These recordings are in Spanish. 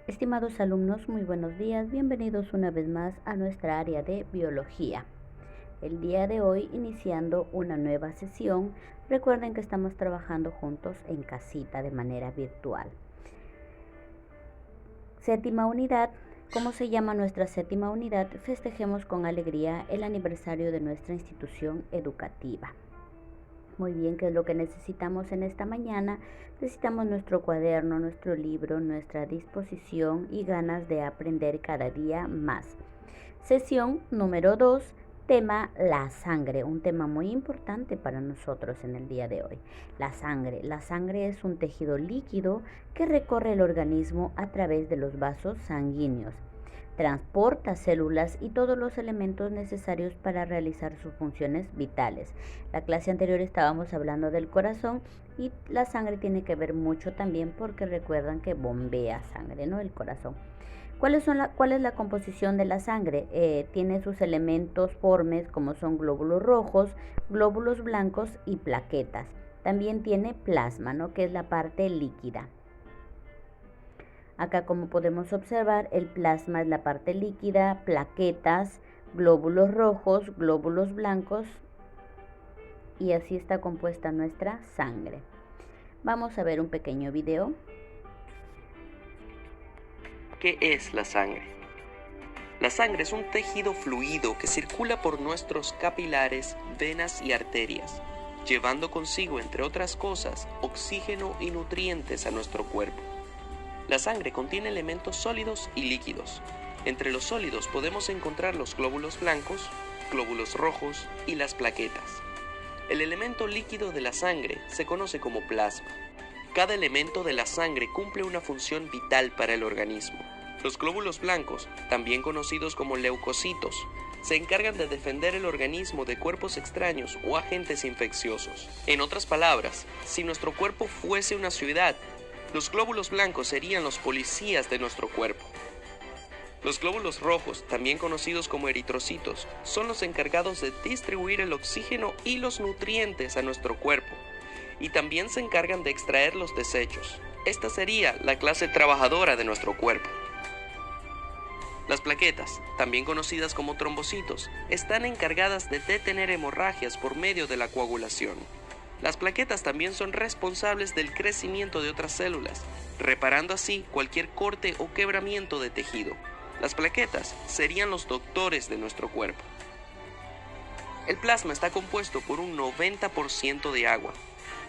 Estimados alumnos, muy buenos días. Bienvenidos una vez más a nuestra área de biología. El día de hoy, iniciando una nueva sesión, recuerden que estamos trabajando juntos en casita de manera virtual. Séptima unidad. ¿Cómo se llama nuestra séptima unidad? Festejemos con alegría el aniversario de nuestra institución educativa. Muy bien, ¿qué es lo que necesitamos en esta mañana? Necesitamos nuestro cuaderno, nuestro libro, nuestra disposición y ganas de aprender cada día más. Sesión número 2, tema la sangre, un tema muy importante para nosotros en el día de hoy. La sangre es un tejido líquido que recorre el organismo a través de los vasos sanguíneos. Transporta células y todos los elementos necesarios para realizar sus funciones vitales. La clase anterior estábamos hablando del corazón y la sangre tiene que ver mucho también porque recuerdan que bombea sangre, ¿no? El corazón. ¿Cuál es la composición de la sangre? Tiene sus elementos formes como son glóbulos rojos, glóbulos blancos y plaquetas. También tiene plasma, ¿no? Que es la parte líquida. Acá, como podemos observar, el plasma es la parte líquida, plaquetas, glóbulos rojos, glóbulos blancos, y así está compuesta nuestra sangre. Vamos a ver un pequeño video. ¿Qué es la sangre? La sangre es un tejido fluido que circula por nuestros capilares, venas y arterias, llevando consigo, entre otras cosas, oxígeno y nutrientes a nuestro cuerpo. La sangre contiene elementos sólidos y líquidos. Entre los sólidos podemos encontrar los glóbulos blancos, glóbulos rojos y las plaquetas. El elemento líquido de la sangre se conoce como plasma. Cada elemento de la sangre cumple una función vital para el organismo. Los glóbulos blancos, también conocidos como leucocitos, se encargan de defender el organismo de cuerpos extraños o agentes infecciosos. En otras palabras, si nuestro cuerpo fuese una ciudad, los glóbulos blancos serían los policías de nuestro cuerpo. Los glóbulos rojos, también conocidos como eritrocitos, son los encargados de distribuir el oxígeno y los nutrientes a nuestro cuerpo, y también se encargan de extraer los desechos. Esta sería la clase trabajadora de nuestro cuerpo. Las plaquetas, también conocidas como trombocitos, están encargadas de detener hemorragias por medio de la coagulación. Las plaquetas también son responsables del crecimiento de otras células, reparando así cualquier corte o quebramiento de tejido. Las plaquetas serían los doctores de nuestro cuerpo. El plasma está compuesto por un 90% de agua,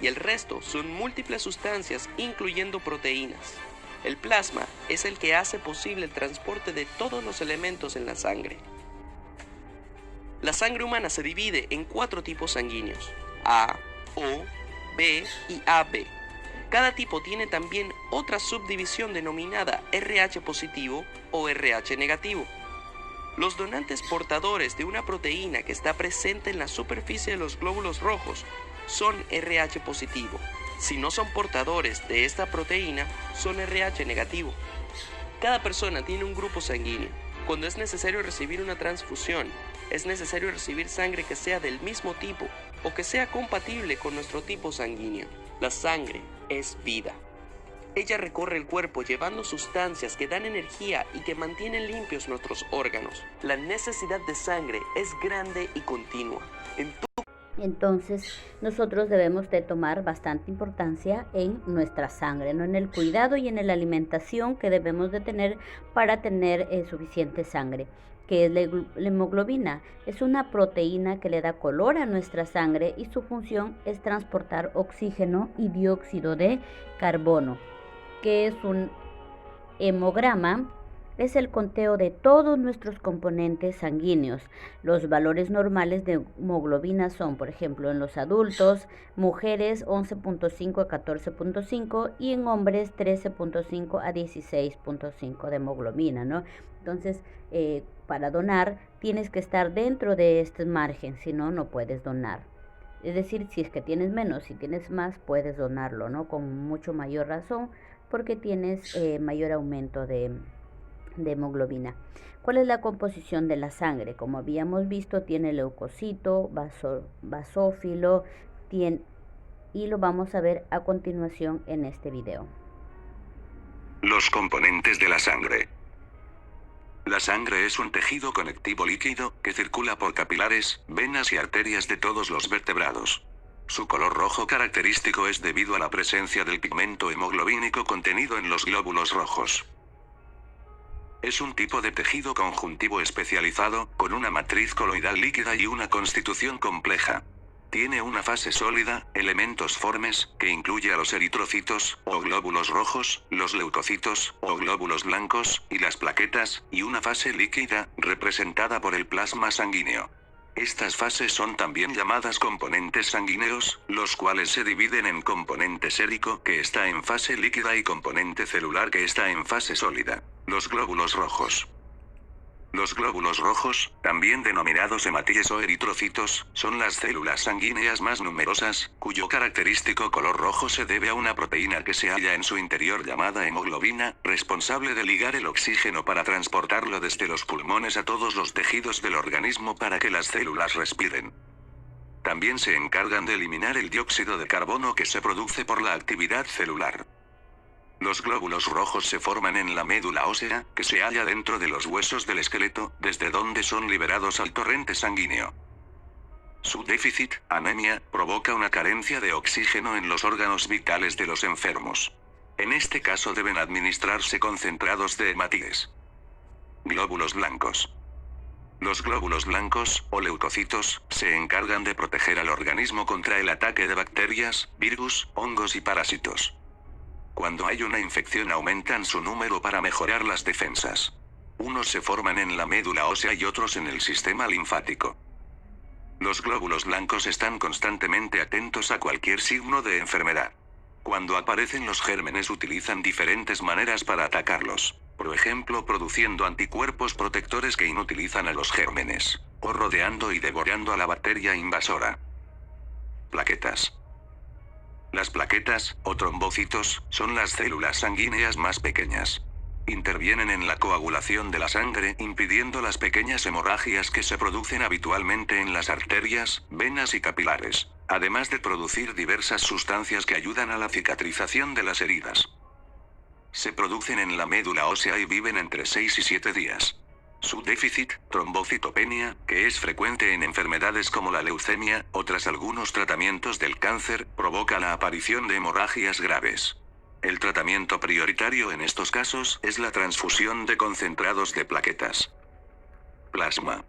y el resto son múltiples sustancias, incluyendo proteínas. El plasma es el que hace posible el transporte de todos los elementos en la sangre. La sangre humana se divide en 4 tipos sanguíneos: A, O, B y AB. Cada tipo tiene también otra subdivisión denominada RH positivo o RH negativo. Los donantes portadores de una proteína que está presente en la superficie de los glóbulos rojos son RH positivo. Si no son portadores de esta proteína, son RH negativo. Cada persona tiene un grupo sanguíneo. Cuando es necesario recibir una transfusión, es necesario recibir sangre que sea del mismo tipo o que sea compatible con nuestro tipo sanguíneo. La sangre es vida. Ella recorre el cuerpo llevando sustancias que dan energía y que mantienen limpios nuestros órganos. La necesidad de sangre es grande y continua. Entonces, nosotros debemos de tomar bastante importancia en nuestra sangre, ¿no? En el cuidado y en la alimentación que debemos de tener para tener suficiente sangre. ¿Qué es la hemoglobina? Es una proteína que le da color a nuestra sangre y su función es transportar oxígeno y dióxido de carbono. ¿Qué es un hemograma? Es el conteo de todos nuestros componentes sanguíneos. Los valores normales de hemoglobina son, por ejemplo, en los adultos, mujeres 11.5 a 14.5 y en hombres 13.5 a 16.5 de hemoglobina, ¿no? Entonces, para donar tienes que estar dentro de este margen, si no, no puedes donar. Es decir, si es que tienes menos, si tienes más, puedes donarlo, ¿no? Con mucho mayor razón, porque tienes mayor aumento de hemoglobina. ¿Cuál es la composición de la sangre? Como habíamos visto, tiene leucocito, basófilo, y lo vamos a ver a continuación en este video. Los Los componentes de la sangre. La sangre es un tejido conectivo líquido, que circula por capilares, venas y arterias de todos los vertebrados. Su color rojo característico es debido a la presencia del pigmento hemoglobínico contenido en los glóbulos rojos. Es un tipo de tejido conjuntivo especializado, con una matriz coloidal líquida y una constitución compleja. Tiene una fase sólida, elementos formes, que incluye a los eritrocitos, o glóbulos rojos, los leucocitos, o glóbulos blancos, y las plaquetas, y una fase líquida, representada por el plasma sanguíneo. Estas fases son también llamadas componentes sanguíneos, los cuales se dividen en componente sérico, que está en fase líquida, y componente celular, que está en fase sólida. Los glóbulos rojos. Los glóbulos rojos, también denominados hematíes o eritrocitos, son las células sanguíneas más numerosas, cuyo característico color rojo se debe a una proteína que se halla en su interior llamada hemoglobina, responsable de ligar el oxígeno para transportarlo desde los pulmones a todos los tejidos del organismo para que las células respiren. También se encargan de eliminar el dióxido de carbono que se produce por la actividad celular. Los glóbulos rojos se forman en la médula ósea, que se halla dentro de los huesos del esqueleto, desde donde son liberados al torrente sanguíneo. Su déficit, anemia, provoca una carencia de oxígeno en los órganos vitales de los enfermos. En este caso deben administrarse concentrados de hematíes. Glóbulos blancos. Los glóbulos blancos, o leucocitos, se encargan de proteger al organismo contra el ataque de bacterias, virus, hongos y parásitos. Cuando hay una infección aumentan su número para mejorar las defensas. Unos se forman en la médula ósea y otros en el sistema linfático. Los glóbulos blancos están constantemente atentos a cualquier signo de enfermedad. Cuando aparecen los gérmenes utilizan diferentes maneras para atacarlos. Por ejemplo, produciendo anticuerpos protectores que inutilizan a los gérmenes, o rodeando y devorando a la bacteria invasora. Plaquetas. Las plaquetas, o trombocitos, son las células sanguíneas más pequeñas. Intervienen en la coagulación de la sangre, impidiendo las pequeñas hemorragias que se producen habitualmente en las arterias, venas y capilares, además de producir diversas sustancias que ayudan a la cicatrización de las heridas. Se producen en la médula ósea y viven entre 6 y 7 días. Su déficit, trombocitopenia, que es frecuente en enfermedades como la leucemia, o tras algunos tratamientos del cáncer, provoca la aparición de hemorragias graves. El tratamiento prioritario en estos casos es la transfusión de concentrados de plaquetas. Plasma.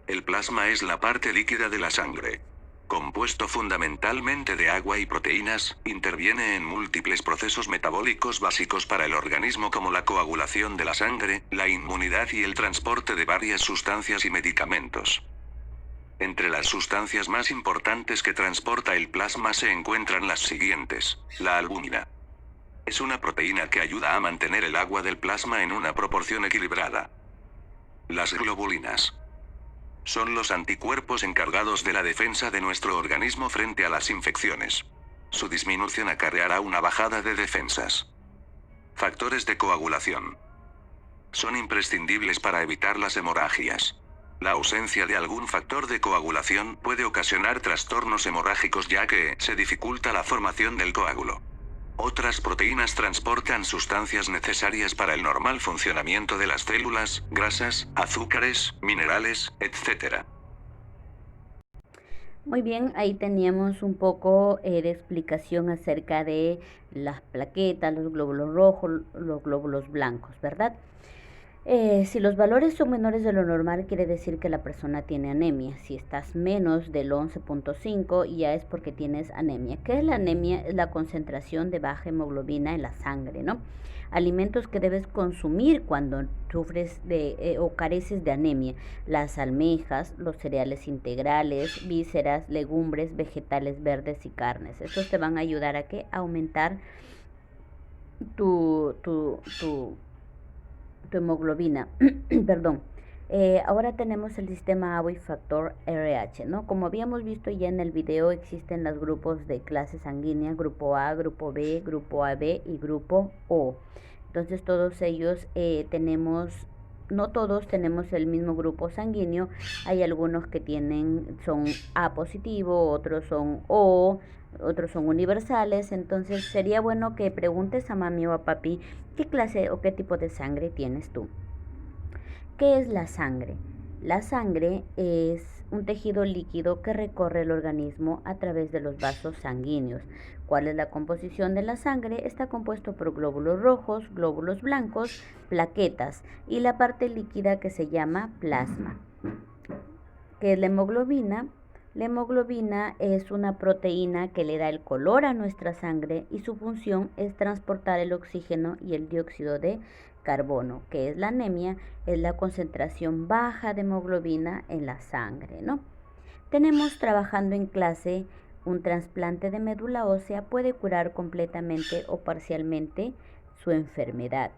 El plasma es la parte líquida de la sangre. Compuesto fundamentalmente de agua y proteínas, interviene en múltiples procesos metabólicos básicos para el organismo como la coagulación de la sangre, la inmunidad y el transporte de varias sustancias y medicamentos. Entre las sustancias más importantes que transporta el plasma se encuentran las siguientes. La albúmina. Es una proteína que ayuda a mantener el agua del plasma en una proporción equilibrada. Las globulinas. Son los anticuerpos encargados de la defensa de nuestro organismo frente a las infecciones. Su disminución acarreará una bajada de defensas. Factores de coagulación. Son imprescindibles para evitar las hemorragias. La ausencia de algún factor de coagulación puede ocasionar trastornos hemorrágicos ya que se dificulta la formación del coágulo. Otras proteínas transportan sustancias necesarias para el normal funcionamiento de las células, grasas, azúcares, minerales, etc. Muy bien, ahí teníamos un poco de explicación acerca de las plaquetas, los glóbulos rojos, los glóbulos blancos, ¿verdad? Si los valores son menores de lo normal, quiere decir que la persona tiene anemia. Si estás menos del 11.5, ya es porque tienes anemia. ¿Qué es la anemia? Es la concentración de baja hemoglobina en la sangre, ¿no? Alimentos que debes consumir cuando sufres o careces de anemia: las almejas, los cereales integrales, vísceras, legumbres, vegetales verdes y carnes. Estos te van a ayudar a aumentar tu hemoglobina. Perdón. Ahora tenemos el sistema ABO y factor RH, ¿no? Como habíamos visto ya en el video, existen los grupos de clase sanguínea: grupo A, grupo B, grupo AB y grupo O. Entonces todos ellos no todos tenemos el mismo grupo sanguíneo. Hay algunos que son A positivo, otros son O, otros son universales. Entonces sería bueno que preguntes a mami o a papi qué clase o qué tipo de sangre tienes tú. ¿Qué es la sangre? La sangre es un tejido líquido que recorre el organismo a través de los vasos sanguíneos. ¿Cuál es la composición de la sangre? Está compuesto por glóbulos rojos, glóbulos blancos, plaquetas y la parte líquida que se llama plasma. ¿Qué es la hemoglobina? La hemoglobina es una proteína que le da el color a nuestra sangre y su función es transportar el oxígeno y el dióxido de carbono. ¿Qué es la anemia? Es la concentración baja de hemoglobina en la sangre, ¿no? Tenemos trabajando en clase un trasplante de médula ósea puede curar completamente o parcialmente su enfermedad.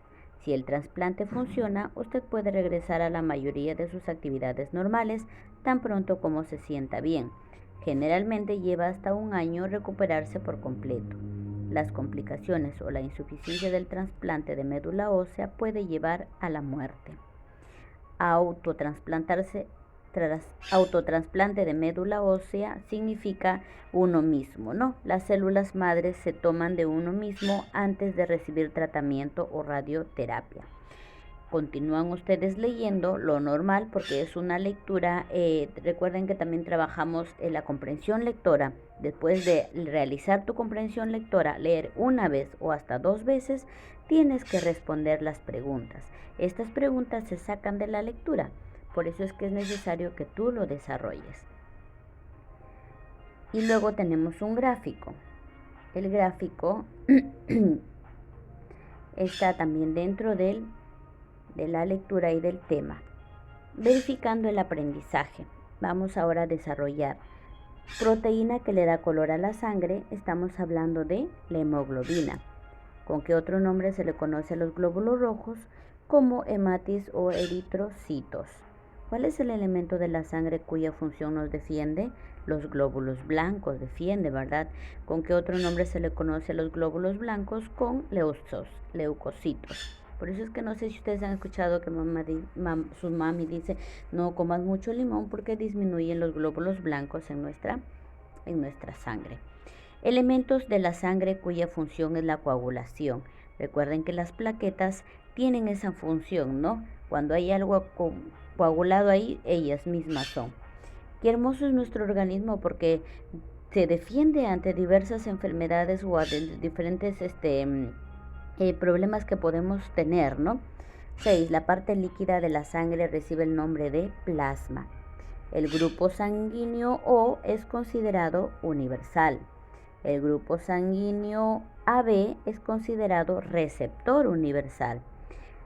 Si el trasplante funciona, usted puede regresar a la mayoría de sus actividades normales tan pronto como se sienta bien. Generalmente lleva hasta un año recuperarse por completo. Las complicaciones o la insuficiencia del trasplante de médula ósea puede llevar a la muerte. Autotrasplante de médula ósea significa uno mismo, ¿no? Las células madres se toman de uno mismo antes de recibir tratamiento o radioterapia. Continúan ustedes leyendo lo normal porque es una lectura. Recuerden que también trabajamos en la comprensión lectora. Después de realizar tu comprensión lectora, leer una vez o hasta 2 veces, tienes que responder las preguntas. Estas preguntas se sacan de la lectura, por eso es que es necesario que tú lo desarrolles. Y luego tenemos un gráfico. El gráfico está también dentro de la lectura y del tema. Verificando el aprendizaje. Vamos ahora a desarrollar proteína que le da color a la sangre. Estamos hablando de la hemoglobina. ¿Con qué otro nombre se le conoce a los glóbulos rojos? Como hematis o eritrocitos. ¿Cuál es el elemento de la sangre cuya función nos defiende? Los glóbulos blancos defiende, ¿verdad? ¿Con qué otro nombre se le conoce a los glóbulos blancos? Con leucocitos. Por eso es que no sé si ustedes han escuchado que su mami dice, no comas mucho limón porque disminuyen los glóbulos blancos en nuestra sangre. Elementos de la sangre cuya función es la coagulación. Recuerden que las plaquetas tienen esa función, ¿no? Cuando hay algo coagulado ahí, ellas mismas son. Qué hermoso es nuestro organismo porque se defiende ante diversas enfermedades o ante diferentes problemas que podemos tener, ¿no? 6. La parte líquida de la sangre recibe el nombre de plasma. El grupo sanguíneo O es considerado universal. El grupo sanguíneo AB es considerado receptor universal.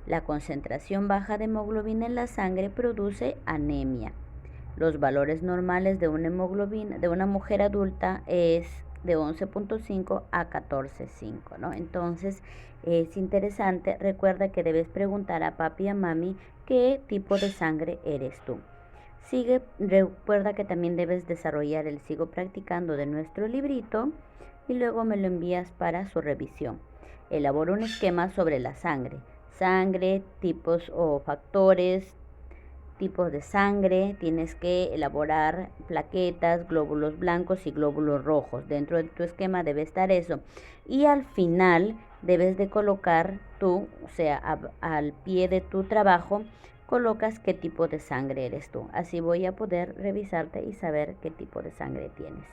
La concentración baja de hemoglobina en la sangre produce anemia. Los valores normales de una hemoglobina de una mujer adulta es de 11.5 a 14.5, ¿no? Entonces es interesante. Recuerda que debes preguntar a papi y a mami qué tipo de sangre eres tú. Recuerda que también debes desarrollar el sigo practicando de nuestro librito y luego me lo envías para su revisión. Elabora un esquema sobre la sangre. Sangre, tipos o factores, tipos de sangre. Tienes que elaborar plaquetas, glóbulos blancos y glóbulos rojos. Dentro de tu esquema debe estar eso. Y al final debes de colocar tú, o sea, al pie de tu trabajo, colocas qué tipo de sangre eres tú. Así voy a poder revisarte y saber qué tipo de sangre tienes.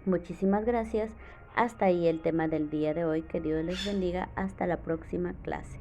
Muchísimas gracias. Hasta ahí el tema del día de hoy. Que Dios les bendiga. Hasta la próxima clase.